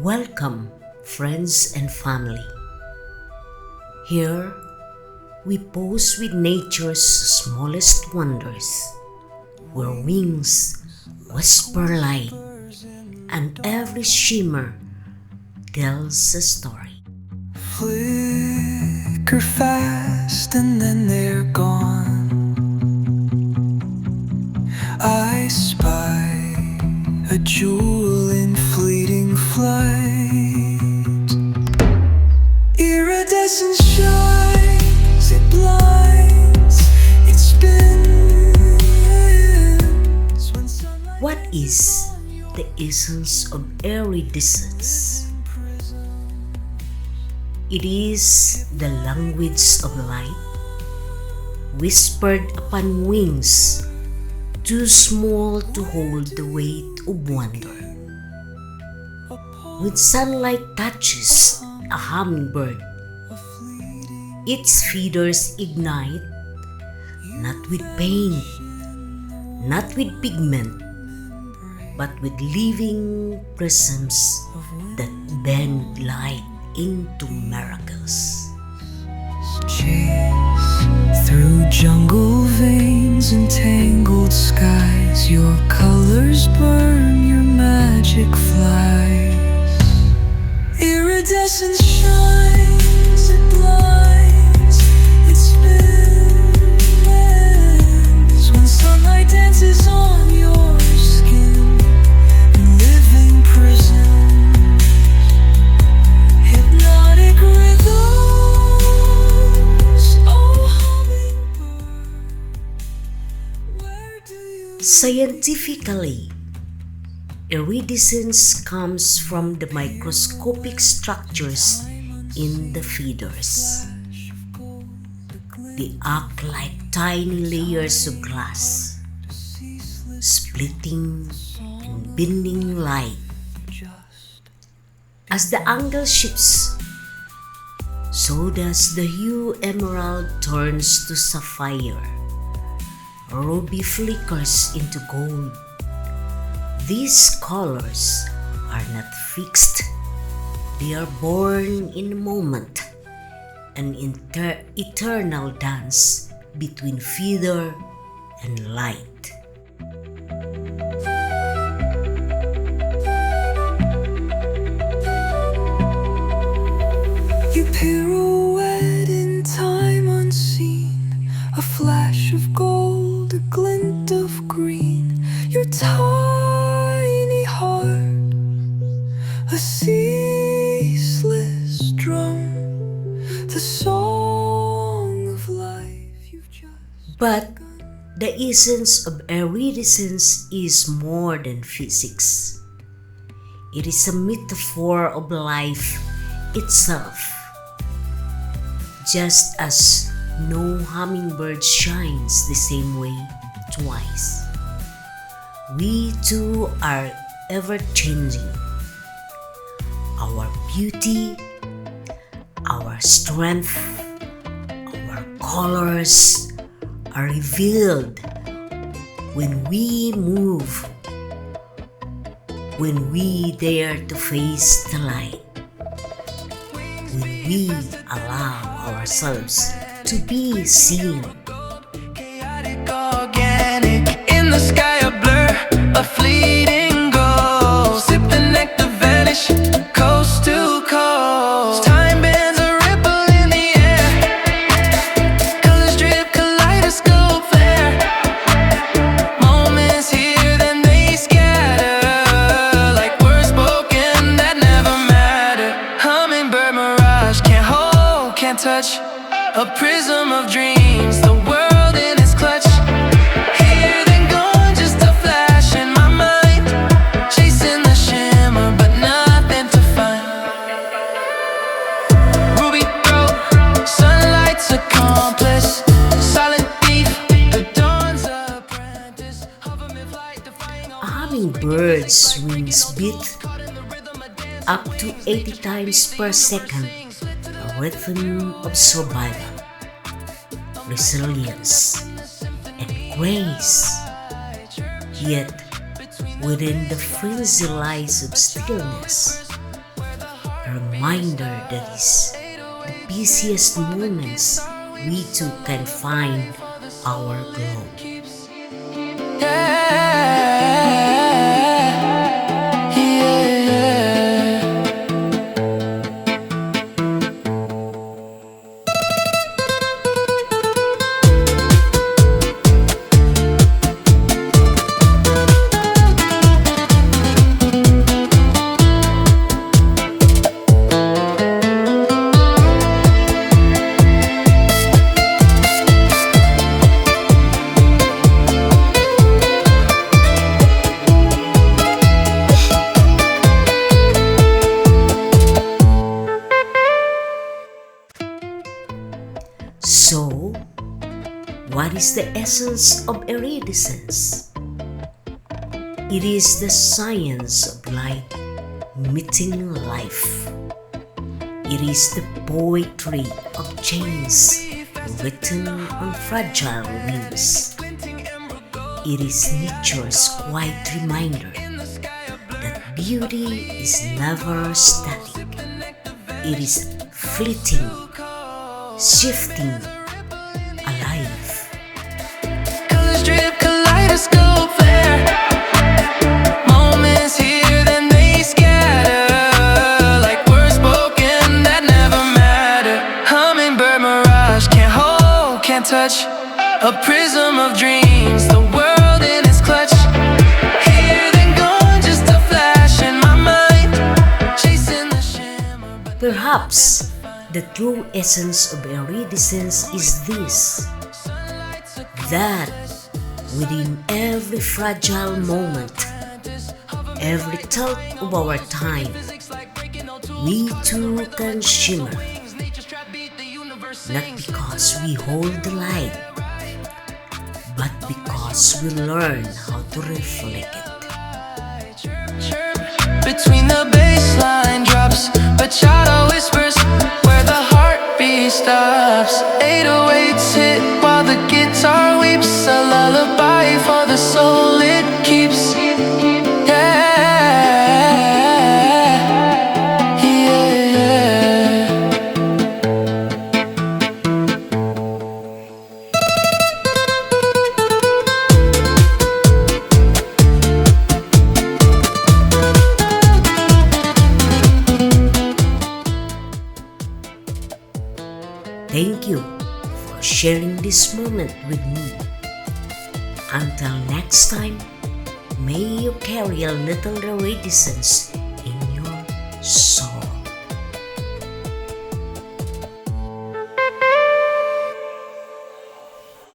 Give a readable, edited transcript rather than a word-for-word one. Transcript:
Welcome, friends and family. Here, we pose with nature's smallest wonders, where wings whisper light, and every shimmer tells a story. Flicker fast and then they're gone. I spy a jewel in fleeting flight. Iridescence shines, it blinds, it spins when sunlight. What is the essence of iridescence? It is the language of light, whispered upon wings too small to hold the weight of wonder. When sunlight touches a hummingbird, its feathers ignite, not with paint, not with pigment, but with living prisms that bend light into miracles. Chase through jungle veins and tangled skies, your colors burn, your magic flies. Iridescence shines, it blinds, it spins when sunlight dances on your skin in living prisons, hypnotic rhythms. Oh, hummingbird, where do you Scientifically, iridescence comes from the microscopic structures in the feathers. They act like tiny layers of glass, splitting and bending light. As the angle shifts, so does the hue emerald turns to sapphire, ruby flickers into gold. These colors are not fixed, they are born in a moment, an eternal dance between feather and light. You pirouette in time unseen, a flash of gold, a glint of green, your tiny heart, a ceaseless drum, the song of life you've just. But the essence of iridescence is more than physics. It is a metaphor of life itself. Just as no hummingbird shines the same way twice, we too are ever changing. Our beauty, our strength, our colors are revealed when we move, when we dare to face the light, when we allow ourselves to be seen. Chaotic, organic, in the sky a blur, a fleeting goal. Sip the nectar, vanish, coast to coast. Time bends a ripple in the air. Colors drip, kaleidoscope flare. Moments here, then they scatter like words spoken that never matter. Hummingbird mirage, can't hold, can't touch. A prism of dreams, the world in its clutch. Here then gone, just a flash in my mind. Chasing the shimmer, but nothing to find. Ruby throat, sunlight's accomplice. Silent thief, the dawn's apprentice. Hover mid-flight, defying all. A hummingbird's wings beat up to 80 times per second, a rhythm of survival, resilience, and grace. Yet, within the frenzy lies of stillness, reminder that is the busiest moments we too can find our glow. So, what is the essence of iridescence? It is the science of light meeting life. It is the poetry of chains written on fragile wings. It is nature's quiet reminder that beauty is never static. It is fleeting, shifting, alive. Colors drip, kaleidoscope flare. Moments here, then they scatter like words spoken that never matter. Hummingbird mirage, can't hold, can't touch. A prism of dreams, the world in its clutch. Here then gone, just a flash in my mind, chasing the shimmer. Perhaps the true essence of iridescence is this: that within every fragile moment, every thought of our time, we too can shimmer, not because we hold the light, but because we learn how to reflect it. Between the baseline drops, bachata whispers where the heartbeat stops. 808s hit while the guitar weeps, a lullaby for the soul it keeps. Yeah, yeah. Thank you for sharing this moment with me. Until next time, may you carry a little iridescence in your soul.